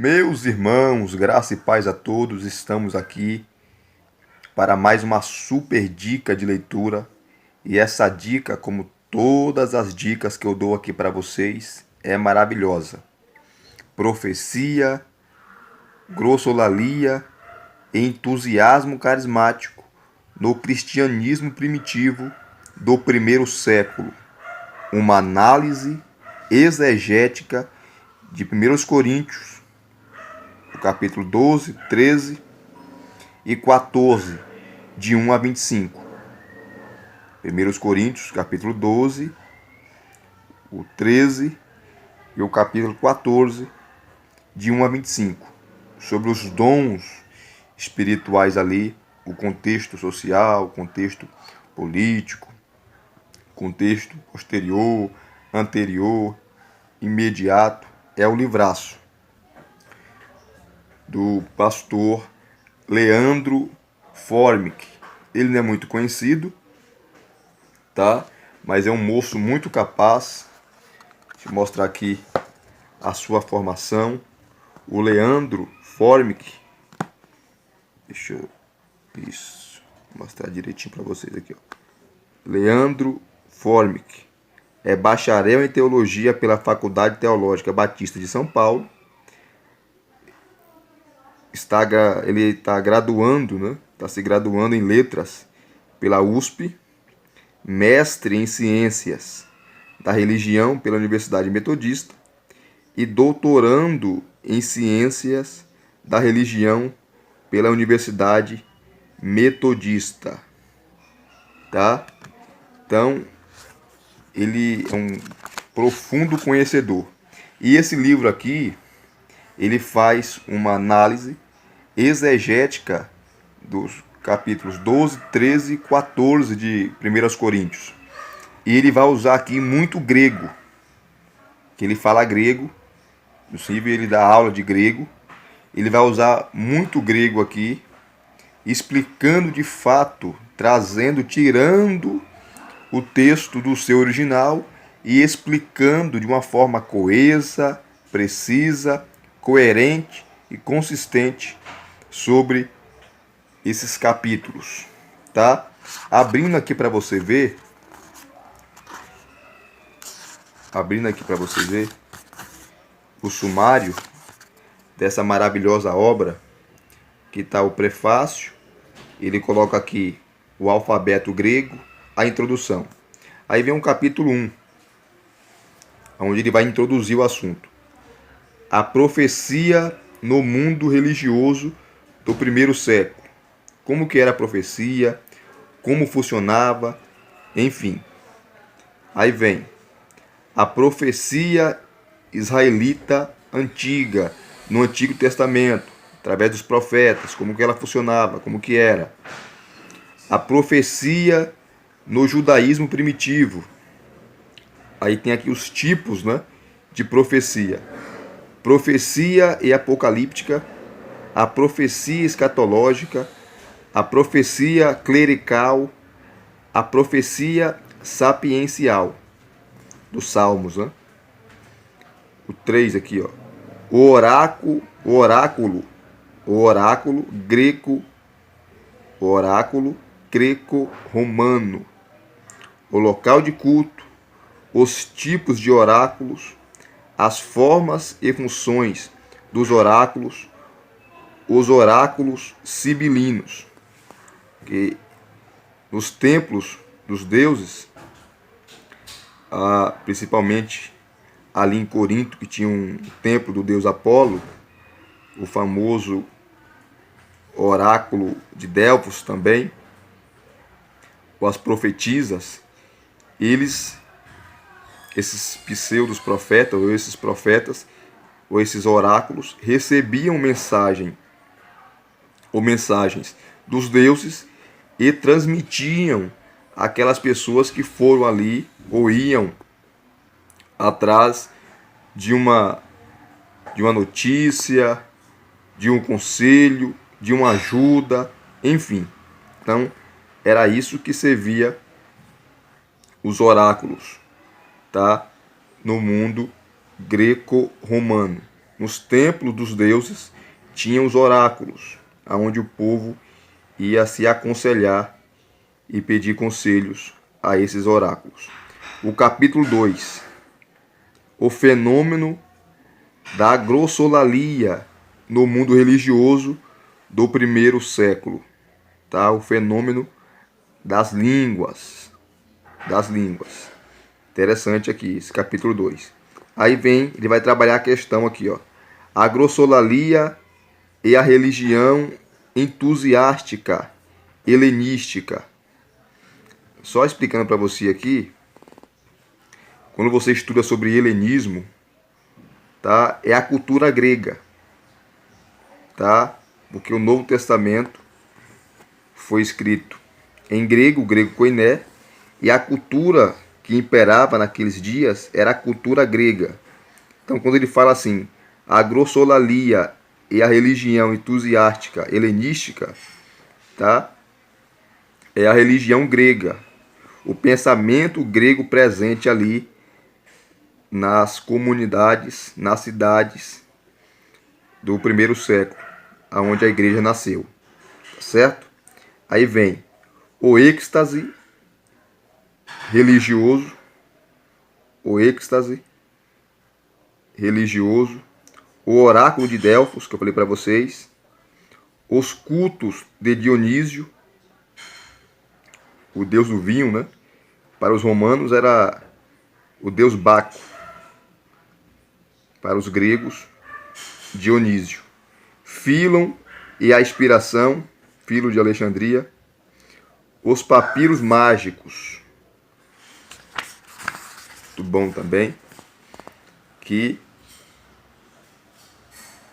Meus irmãos, graça e paz a todos, estamos aqui para mais uma super dica de leitura. E essa dica, como todas as dicas que eu dou aqui para vocês, é maravilhosa. Profecia, grossolalia e entusiasmo carismático no cristianismo primitivo do primeiro século. Uma análise exegética de 1 Coríntios, o capítulo 12, 13 e 14, de 1 a 25. 1 Coríntios, capítulo 12, o 13 e o capítulo 14, de 1 a 25. Sobre os dons espirituais ali, o contexto social, o contexto político, contexto posterior, anterior, imediato. É o livraço do pastor Leandro Formic. Ele não é muito conhecido, tá? Mas é um moço muito capaz. Deixa eu mostrar aqui a sua formação. O Leandro Formic. Deixa eu mostrar direitinho para vocês aqui, ó. Leandro Formic é bacharel em teologia pela Faculdade Teológica Batista de São Paulo. Ele está graduando, né? Está se graduando em letras pela USP, mestre em ciências da religião pela Universidade Metodista e doutorando em ciências da religião pela Universidade Metodista, tá? Então, ele é um profundo conhecedor. E esse livro aqui, ele faz uma análise exegética dos capítulos 12, 13 e 14 de 1 Coríntios. E ele vai usar aqui muito grego, que ele fala grego, inclusive ele dá aula de grego. Ele vai usar muito grego aqui, explicando de fato, tirando o texto do seu original e explicando de uma forma coesa, precisa, coerente e consistente sobre esses capítulos, tá? Abrindo aqui para você ver, o sumário dessa maravilhosa obra, que está o prefácio. Ele coloca aqui o alfabeto grego, a introdução. Aí vem um capítulo 1, onde ele vai introduzir o assunto. A profecia no mundo religioso do primeiro século. Como que era a profecia, como funcionava, enfim. Aí vem a profecia israelita antiga, no Antigo Testamento, através dos profetas, como que ela funcionava, como que era. A profecia no judaísmo primitivo. Aí tem aqui os tipos, né, de profecia. Profecia e apocalíptica, a profecia escatológica, a profecia clerical, a profecia sapiencial dos Salmos, né? O 3 aqui, ó. O oráculo greco-romano, o local de culto, os tipos de oráculos, as formas e funções dos oráculos, os oráculos sibilinos, que nos templos dos deuses, principalmente ali em Corinto, que tinha um templo do deus Apolo, o famoso oráculo de Delfos também, com as profetisas, esses pseudos profetas, ou esses oráculos, recebiam mensagens dos deuses e transmitiam aquelas pessoas que foram ali ou iam atrás de uma notícia, de um conselho, de uma ajuda, enfim. Então, era isso que servia os oráculos, tá? No mundo greco-romano. nos templos dos deuses, tinham os oráculos, aonde o povo ia se aconselhar e pedir conselhos a esses oráculos. O capítulo 2, o fenômeno da glossolalia no mundo religioso do primeiro século, tá? O fenômeno das línguas, Interessante aqui esse capítulo 2. Aí ele vai trabalhar a questão aqui, ó. A glossolalia e a religião entusiástica, helenística. Só explicando para você aqui, quando você estuda sobre helenismo, tá? É a cultura grega, tá? Porque o Novo Testamento foi escrito em grego, o grego koiné, e a cultura que imperava naqueles dias era a cultura grega. Então, quando ele fala assim, a glossolalia e a religião entusiástica helenística, tá? É a religião grega, o pensamento grego presente ali nas comunidades, nas cidades do primeiro século, aonde a igreja nasceu, certo? Aí vem o êxtase religioso, o oráculo de Delfos, que eu falei para vocês, os cultos de Dionísio, o deus do vinho, né? Para os romanos era o deus Baco. Para os gregos, Dionísio. Fílon e a inspiração, Filo de Alexandria. Os papiros mágicos. Muito bom também. Que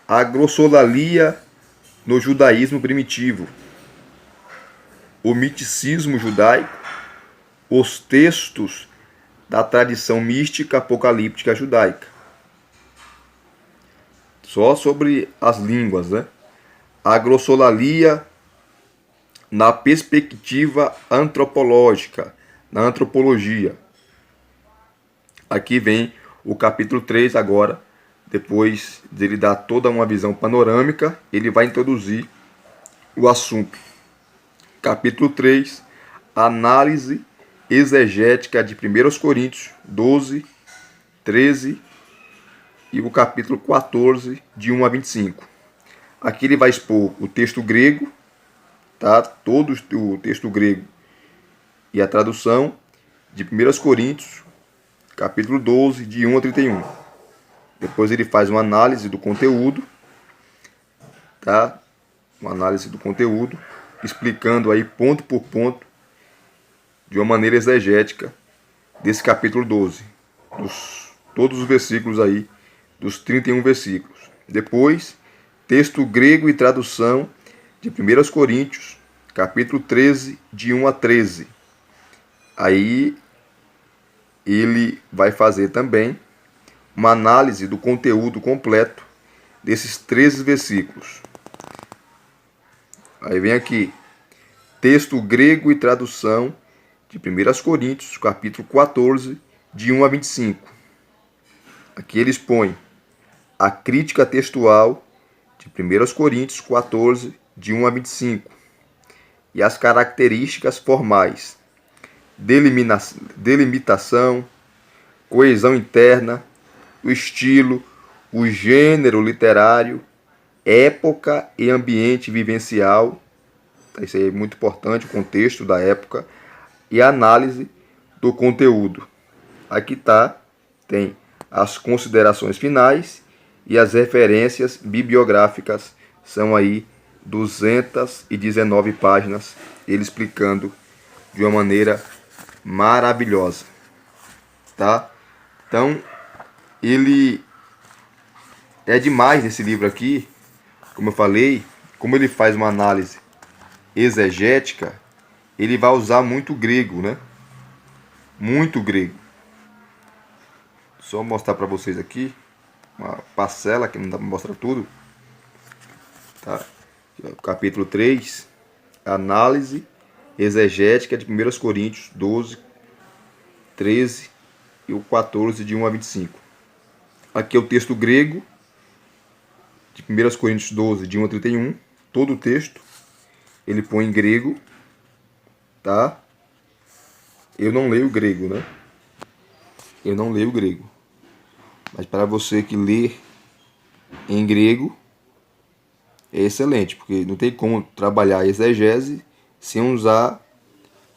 a glossolalia no judaísmo primitivo. O miticismo judaico. Os textos da tradição mística apocalíptica judaica. Só sobre as línguas, né? A glossolalia na perspectiva antropológica, na antropologia. Aqui vem o capítulo 3 agora, depois dele dar toda uma visão panorâmica, ele vai introduzir o assunto. Capítulo 3, análise exegética de 1 Coríntios 12, 13 e o capítulo 14, de 1 a 25. Aqui ele vai expor o texto grego, tá? Todo o texto grego e a tradução de 1 Coríntios, capítulo 12, de 1 a 31. Depois ele faz uma análise do conteúdo, tá? Uma análise do conteúdo, explicando aí ponto por ponto, de uma maneira exegética, desse capítulo 12. Todos os versículos aí, dos 31 versículos. Depois, texto grego e tradução de 1 Coríntios, capítulo 13, de 1 a 13. Aí ele vai fazer também uma análise do conteúdo completo desses 13 versículos. Aí vem aqui, texto grego e tradução de 1 Coríntios, capítulo 14, de 1 a 25. Aqui ele expõe a crítica textual de 1 Coríntios 14, de 1 a 25, e as características formais, delimitação, coesão interna, o estilo, o gênero literário, época e ambiente vivencial, isso aí é muito importante, o contexto da época, e a análise do conteúdo. Aqui tem as considerações finais e as referências bibliográficas, são aí 219 páginas, ele explicando de uma maneira maravilhosa, tá? Então, ele é demais esse livro aqui, como eu falei, como ele faz uma análise exegética, ele vai usar muito grego, né? Muito grego. Só mostrar para vocês aqui uma parcela, que não dá para mostrar tudo, tá? Capítulo 3, análise exegética de 1 Coríntios 12, 13 e o 14, de 1 a 25. Aqui é o texto grego de 1 Coríntios 12, de 1 a 31, todo o texto, ele põe em grego, tá? Eu não leio grego, né? Eu não leio grego. Mas para você que lê em grego, é excelente, porque não tem como trabalhar a exegese sem usar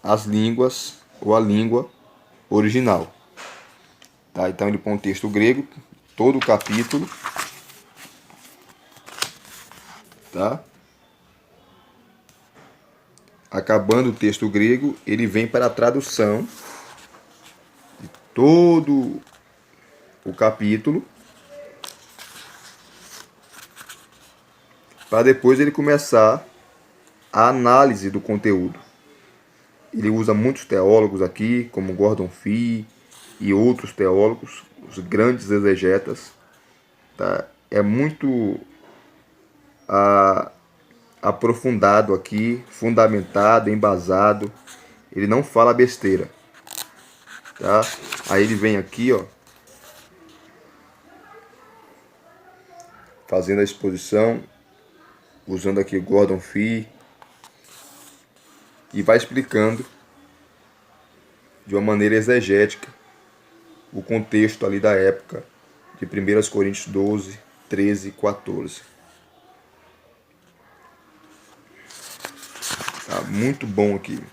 as línguas ou a língua original. Tá? Então ele põe um texto grego, todo o capítulo, tá? Acabando o texto grego, ele vem para a tradução de todo o capítulo, para depois ele começar a análise do conteúdo. Ele usa muitos teólogos aqui, como Gordon Fee e outros teólogos, os grandes exegetas. Tá? É muito aprofundado aqui, fundamentado, embasado. Ele não fala besteira. Tá? Aí ele vem aqui, ó, fazendo a exposição, usando aqui Gordon Fee, e vai explicando de uma maneira exegética o contexto ali da época de 1 Coríntios 12, 13 e 14. Tá muito bom aqui.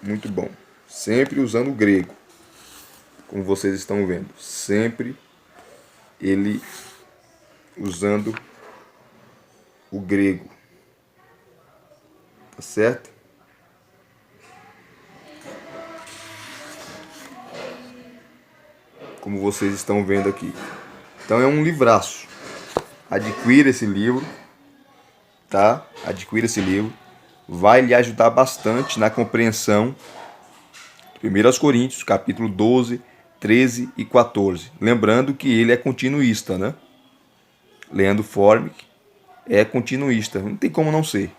Muito bom. Sempre usando o grego, como vocês estão vendo. Sempre ele usando o grego. Tá certo? Como vocês estão vendo aqui. Então é um livraço. Adquira esse livro, tá? Adquira esse livro. Vai lhe ajudar bastante na compreensão de 1 Coríntios, capítulo 12, 13 e 14. Lembrando que ele é continuista, né? Leandro Formic é continuista. Não tem como não ser.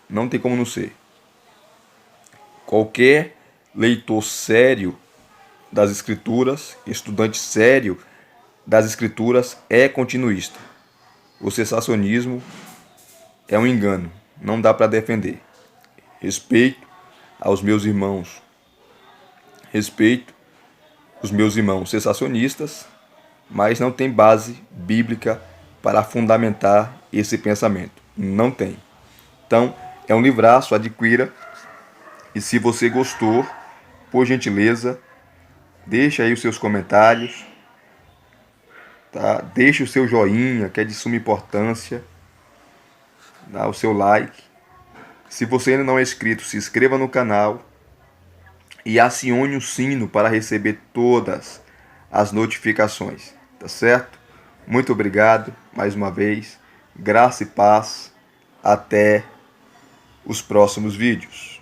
Não tem como não ser. Qualquer leitor sério das Escrituras, estudante sério das Escrituras, é continuista. O cessacionismo é um engano. Não dá para defender. Respeito aos meus irmãos. Respeito os meus irmãos cessacionistas, mas não tem base bíblica para fundamentar esse pensamento. Não tem. Então, é um livraço, adquira. E se você gostou, por gentileza, deixa aí os seus comentários, tá? Deixa o seu joinha, que é de suma importância. Dá o seu like. Se você ainda não é inscrito, se inscreva no canal e acione o sino para receber todas as notificações, tá certo? Muito obrigado mais uma vez. Graça e paz. Até os próximos vídeos.